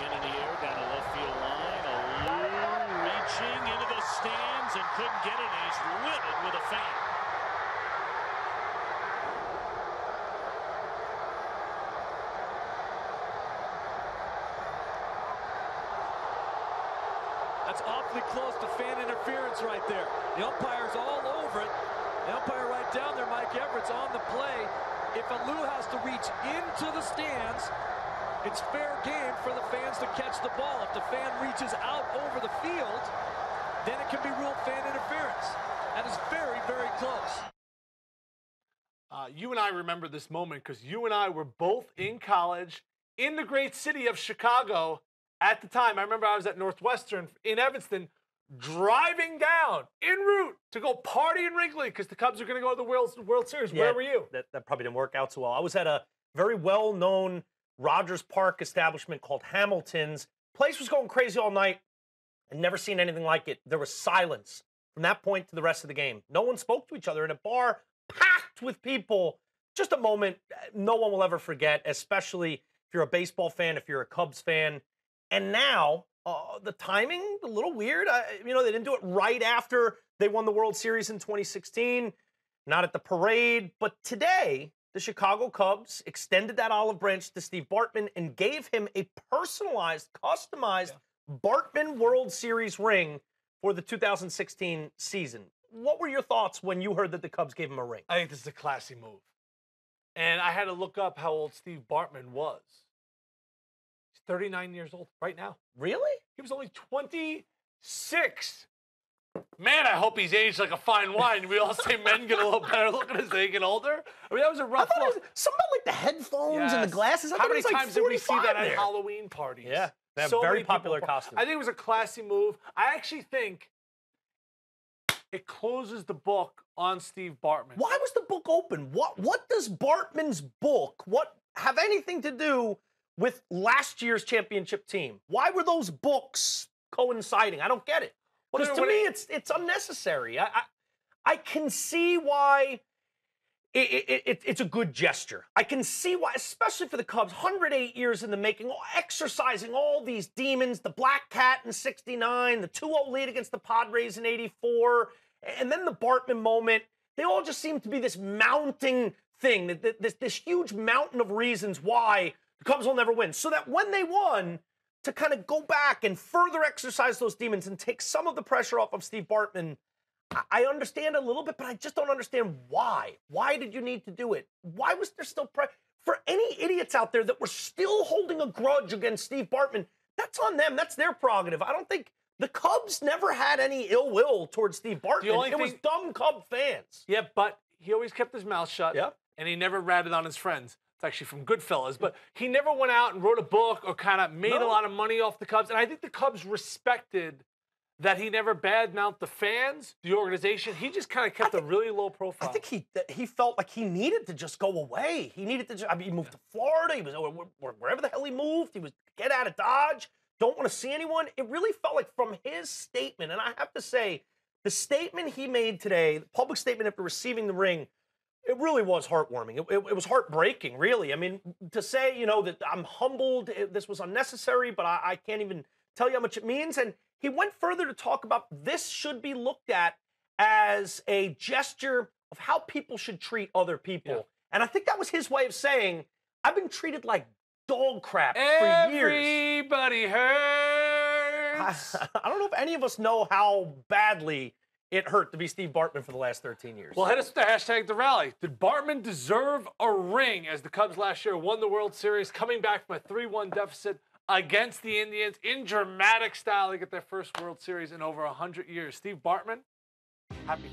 again in the air, down the left field line. Alou reaching into the stands and couldn't get it, and he's livid with a fan. That's awfully close to fan interference right there. The umpire's all over it. The umpire right down there, Mike Everett's on the play. If Alou has to reach into the stands, it's fair game for the fans to catch the ball. If the fan reaches out over the field, then it can be ruled fan interference. That is very, very close. You and I remember this moment because you and I were both in college in the great city of Chicago at the time. I remember I was at Northwestern in Evanston, driving down en route to go party in Wrigley because the Cubs are going to go to the World Series. Yeah, Where were you? That probably didn't work out so well. I was at a very well-known Rogers Park establishment called Hamilton's. Place was going crazy all night. I'd never seen anything like it. There was silence from that point to the rest of the game. No one spoke to each other in a bar packed with people. Just a moment no one will ever forget, especially if you're a baseball fan, if you're a Cubs fan. And now, the timing, a little weird. They didn't do it right after they won the World Series in 2016, not at the parade. But today, the Chicago Cubs extended that olive branch to Steve Bartman and gave him a personalized, customized Bartman World Series ring for the 2016 season. What were your thoughts when you heard that the Cubs gave him a ring? I think this is a classy move. And I had to look up how old Steve Bartman was. 39 years old right now. Really? He was only 26. Man, I hope he's aged like a fine wine. We all say men get a little better looking as they get older. I mean, that was a rough look. Something about like the headphones and the glasses. How many times did we see that at Halloween parties? Yeah, they have so very popular costumes. I think it was a classy move. I actually think it closes the book on Steve Bartman. Why was the book open? What does Bartman's book have anything to do with last year's championship team? Why were those books coinciding? I don't get it. Because to me, it's unnecessary. I can see why it's a good gesture. I can see why, especially for the Cubs, 108 years in the making, exercising all these demons, the Black Cat in '69, the 2-0 lead against the Padres in '84, and then the Bartman moment. They all just seem to be this mounting thing, this huge mountain of reasons why the Cubs will never win. So that when they won, to kind of go back and further exercise those demons and take some of the pressure off of Steve Bartman, I understand a little bit, but I just don't understand why. Why did you need to do it? Why was there still pressure? For any idiots out there that were still holding a grudge against Steve Bartman, that's on them. That's their prerogative. I don't think the Cubs never had any ill will towards Steve Bartman. It was dumb Cub fans. Yeah, but he always kept his mouth shut. Yeah. And he never ratted on his friends. It's actually from Goodfellas. But he never went out and wrote a book or kind of made a lot of money off the Cubs. And I think the Cubs respected that he never badmouthed the fans, the organization. He just kind of kept a really low profile. I think he felt like he needed to just go away. He needed to he moved to Florida. He was wherever the hell he moved. He was get out of Dodge. Don't want to see anyone. It really felt like from his statement, and I have to say, the statement he made today, the public statement after receiving the ring, it really was heartwarming. It was heartbreaking, really. I mean, to say, that I'm humbled, this was unnecessary, but I can't even tell you how much it means. And he went further to talk about this should be looked at as a gesture of how people should treat other people. Yeah. And I think that was his way of saying, I've been treated like dog crap for years. Everybody hurts. I don't know if any of us know how badly it hurt to be Steve Bartman for the last 13 years. Well, hit us with the hashtag The Rally. Did Bartman deserve a ring as the Cubs last year won the World Series, coming back from a 3-1 deficit against the Indians in dramatic style to get their first World Series in over 100 years? Steve Bartman, happy.